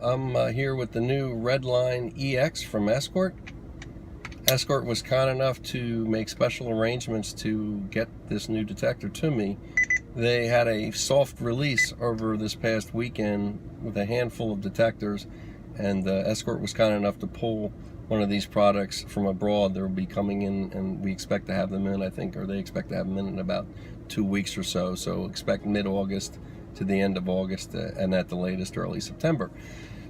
I'm here with the new Redline EX from Escort. Escort was kind enough to make special arrangements to get this new detector to me. They had a soft release over this past weekend with a handful of detectors, and Escort was kind enough to pull one of these products from abroad. They'll be coming in, and we expect to have them in, I think, or they expect to have them in about 2 weeks or so. So expect mid-August to the end of August, and at the latest early September.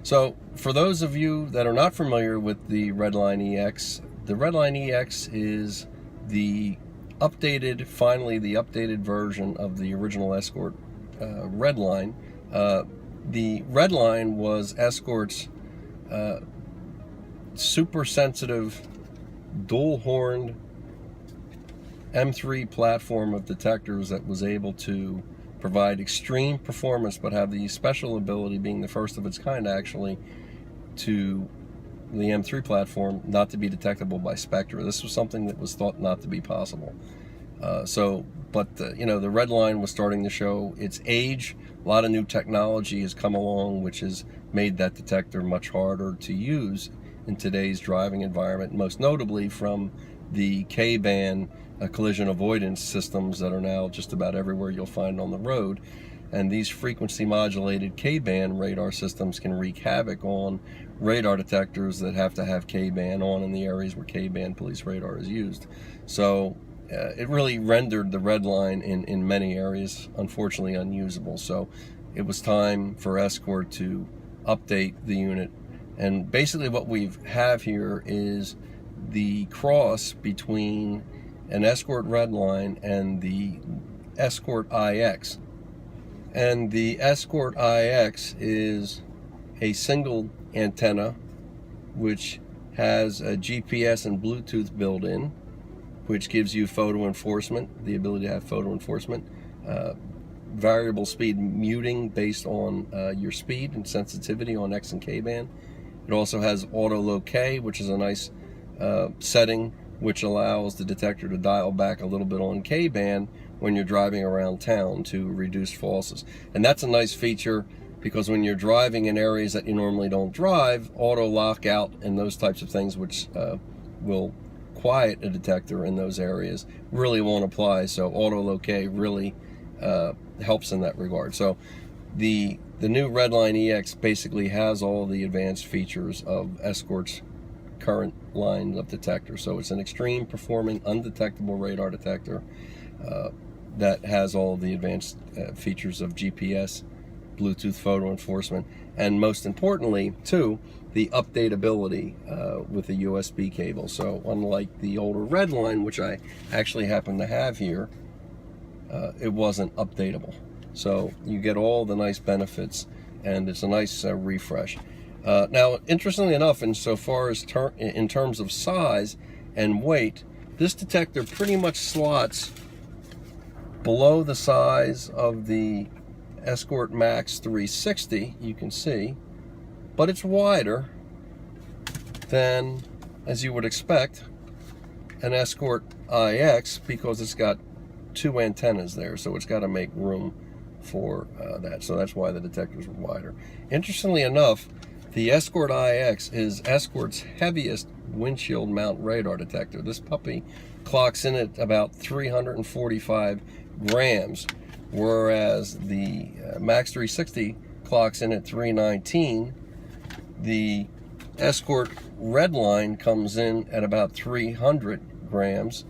So for those of you that are not familiar with the Redline EX, the Redline EX is the updated, finally the updated version of the original Escort Redline. The Redline was Escort's super sensitive dual-horned M3 platform of detectors that was able to provide extreme performance, but have the special ability, being the first of its kind actually, to the M3 platform not to be detectable by Spectra. This was something that was thought not to be possible. You know, the Redline was starting to show its age. A lot of new technology has come along, which has made that detector much harder to use in today's driving environment, most notably from the K-band collision avoidance systems that are now just about everywhere you'll find on the road. And these frequency modulated K-band radar systems can wreak havoc on radar detectors that have to have K-band on in the areas where K-band police radar is used. So it really rendered the Redline in many areas unfortunately unusable. So it was time for Escort to update the unit. And basically what we have here is the cross between an Escort Redline and the Escort IX. And the Escort IX is a single antenna which has a GPS and Bluetooth built in, which gives you photo enforcement, the ability to have photo enforcement, variable speed muting based on your speed and sensitivity on X and K band. It also has auto locate, which is a nice setting which allows the detector to dial back a little bit on K band when you're driving around town to reduce falses. And that's a nice feature because when you're driving in areas that you normally don't drive, auto lockout and those types of things, which will quiet a detector in those areas, really won't apply. So auto locate really helps in that regard. So the new Redline EX basically has all the advanced features of Escort's current line of detectors. So it's an extreme performing undetectable radar detector that has all the advanced features of GPS, Bluetooth photo enforcement, and most importantly too, the updatability with a USB cable. So unlike the older Redline, which I actually happen to have here, it wasn't updatable. So you get all the nice benefits, and it's a nice refresh. Now, interestingly enough, insofar as in terms of size and weight, this detector pretty much slots below the size of the Escort Max 360, you can see, but it's wider than, as you would expect, an Escort IX because it's got two antennas there, so it's got to make room for that. So that's why the detectors are wider. Interestingly enough, the Escort IX is Escort's heaviest windshield mount radar detector. This puppy clocks in at about 345 grams, whereas the Max 360 clocks in at 319. The Escort Redline comes in at about 300 grams,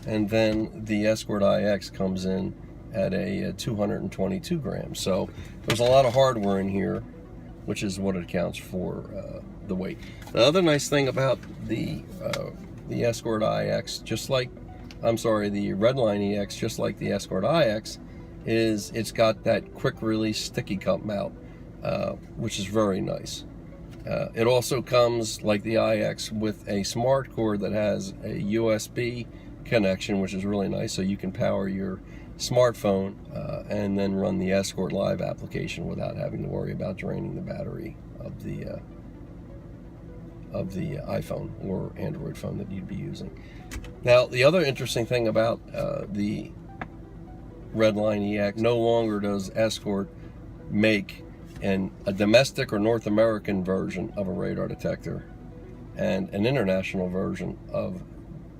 and then the Escort IX comes in at a 222 grams. So there's a lot of hardware in here, which is what accounts for the weight. The other nice thing about the Escort IX, the Redline EX, just like the Escort IX, is it's got that quick release sticky cup mount, which is very nice. It also comes, like the IX, with a SmartCord that has a USB connection, which is really nice, so you can power your smartphone and then run the Escort Live application without having to worry about draining the battery of the iPhone or Android phone that you'd be using. Now, the other interesting thing about the Redline EX, no longer does Escort make and a domestic or North American version of a radar detector and an international version of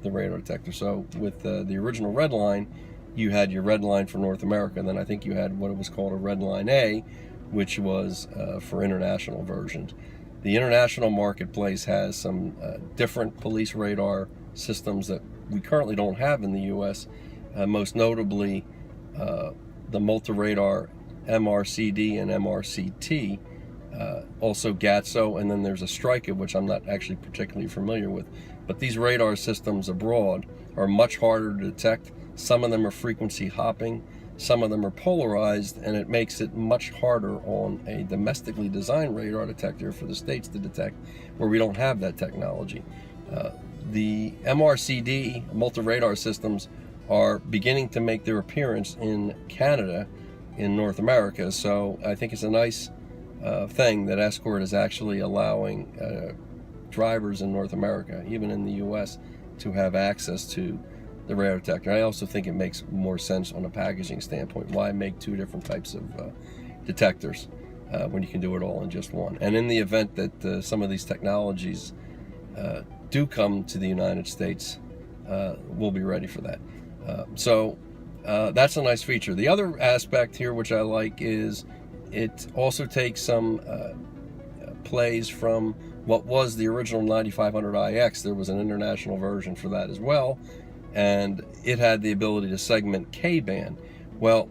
the radar detector. So with the original Redline, you had your Redline for North America, and then I think you had what was called a Redline A, which was for international versions. The international marketplace has some different police radar systems that we currently don't have in the U.S., most notably the multi-radar MRCD and MRCT, also Gatso, and then there's a Streika, which I'm not actually particularly familiar with. But these radar systems abroad are much harder to detect. Some of them are frequency hopping, some of them are polarized, and it makes it much harder on a domestically designed radar detector for the States to detect, where we don't have that technology. The MRCD, multi-radar systems, are beginning to make their appearance in Canada, in North America, so I think it's a nice thing that Escort is actually allowing drivers in North America, even in the U.S., to have access to the radar detector. I also think it makes more sense on a packaging standpoint. Why make two different types of detectors when you can do it all in just one? And in the event that some of these technologies do come to the United States, we'll be ready for that. So that's a nice feature. The other aspect here, which I like, is it also takes some plays from what was the original 9500 IX. There was an international version for that as well, and it had the ability to segment K-band. Well,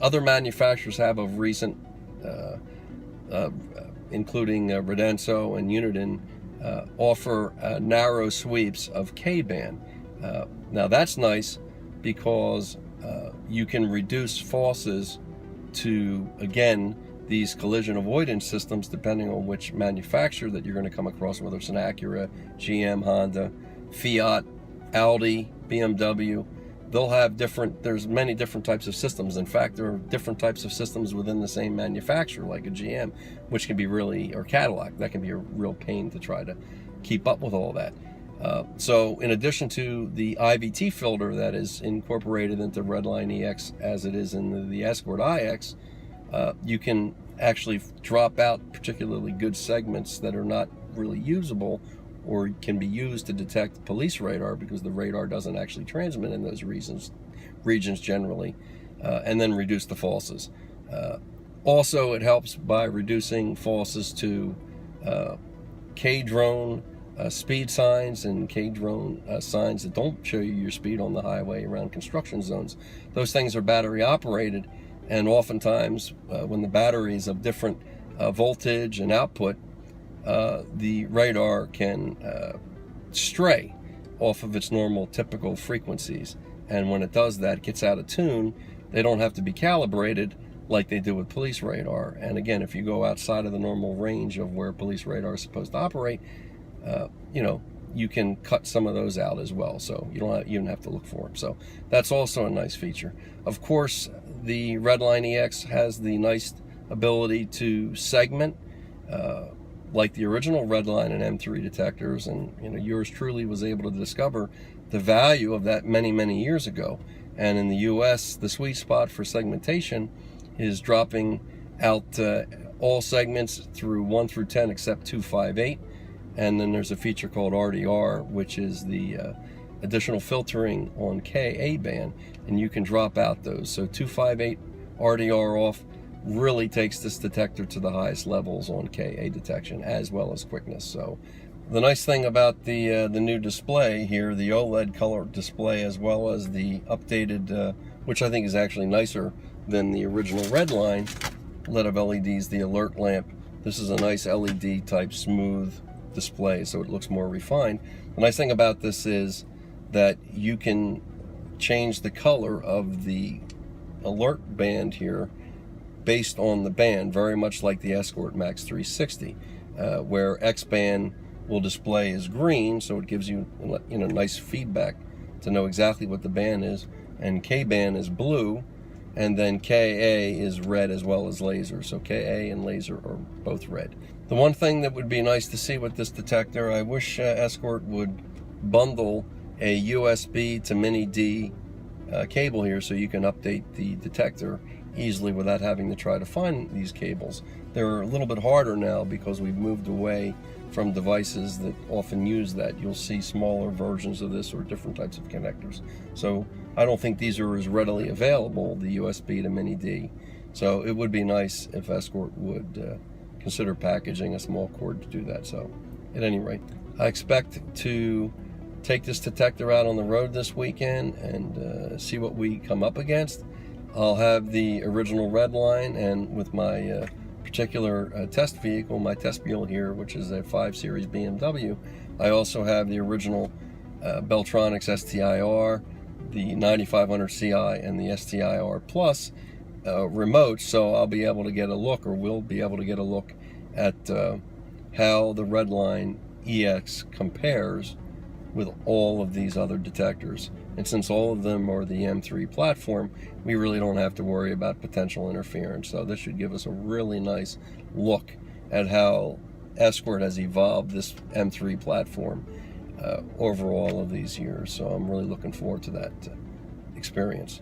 other manufacturers have of recent, including Redenso and Uniden, offer narrow sweeps of K-band. Now that's nice because you can reduce falses to, again, these collision avoidance systems, depending on which manufacturer that you're going to come across, whether it's an Acura, GM, Honda, Fiat, Audi, BMW. They'll have there's many different types of systems. In fact, there are different types of systems within the same manufacturer, like a GM, which can be really, or Cadillac, that can be a real pain to try to keep up with all that. So in addition to the IVT filter that is incorporated into Redline EX as it is in the Escort IX, you can actually drop out particularly good segments that are not really usable or can be used to detect police radar, because the radar doesn't actually transmit in those regions generally, and then reduce the falses. Also, it helps by reducing falses to K-drone speed signs and K-drone signs that don't show you your speed on the highway around construction zones. Those things are battery operated, and oftentimes when the battery is of different voltage and output, the radar can stray off of its normal typical frequencies, and when it does that, it gets out of tune. They don't have to be calibrated like they do with police radar. And again, if you go outside of the normal range of where police radar is supposed to operate, you can cut some of those out as well, so you don't even have to look for them. So that's also a nice feature. Of course, the Redline EX has the nice ability to segment, like the original Redline and M3 detectors, and yours truly was able to discover the value of that many years ago. And in the US, the sweet spot for segmentation is dropping out all segments through 1 through 10 except 258. And then there's a feature called RDR, which is the additional filtering on Ka band, and you can drop out those. So 258 RDR off really takes this detector to the highest levels on Ka detection as well as quickness. So the nice thing about the new display here, the OLED color display, as well as the updated, which I think is actually nicer than the original Redline LED of LEDs, the alert lamp. This is a nice LED type smooth display, so it looks more refined. The nice thing about this is that you can change the color of the alert band here based on the band, very much like the Escort Max 360, where X band will display as green, so it gives you nice feedback to know exactly what the band is, and K band is blue, and then Ka is red as well as laser. So Ka and laser are both red. The one thing that would be nice to see with this detector, I wish Escort would bundle a USB to mini D cable here so you can update the detector easily without having to try to find these cables. They're a little bit harder now because we've moved away from devices that often use that. You'll see smaller versions of this or different types of connectors. So I don't think these are as readily available, the USB to Mini D. So it would be nice if Escort would consider packaging a small cord to do that. So at any rate, I expect to take this detector out on the road this weekend and see what we come up against. I'll have the original Redline, and with my particular test vehicle, my test mule here, which is a 5 Series BMW, I also have the original Beltronics STIR, the 9500 CI, and the STIR Plus remote, so I'll be able to get a look, or we'll be able to get a look at how the Redline EX compares with all of these other detectors. And since all of them are the M3 platform, we really don't have to worry about potential interference. So this should give us a really nice look at how Escort has evolved this M3 platform over all of these years. So I'm really looking forward to that experience.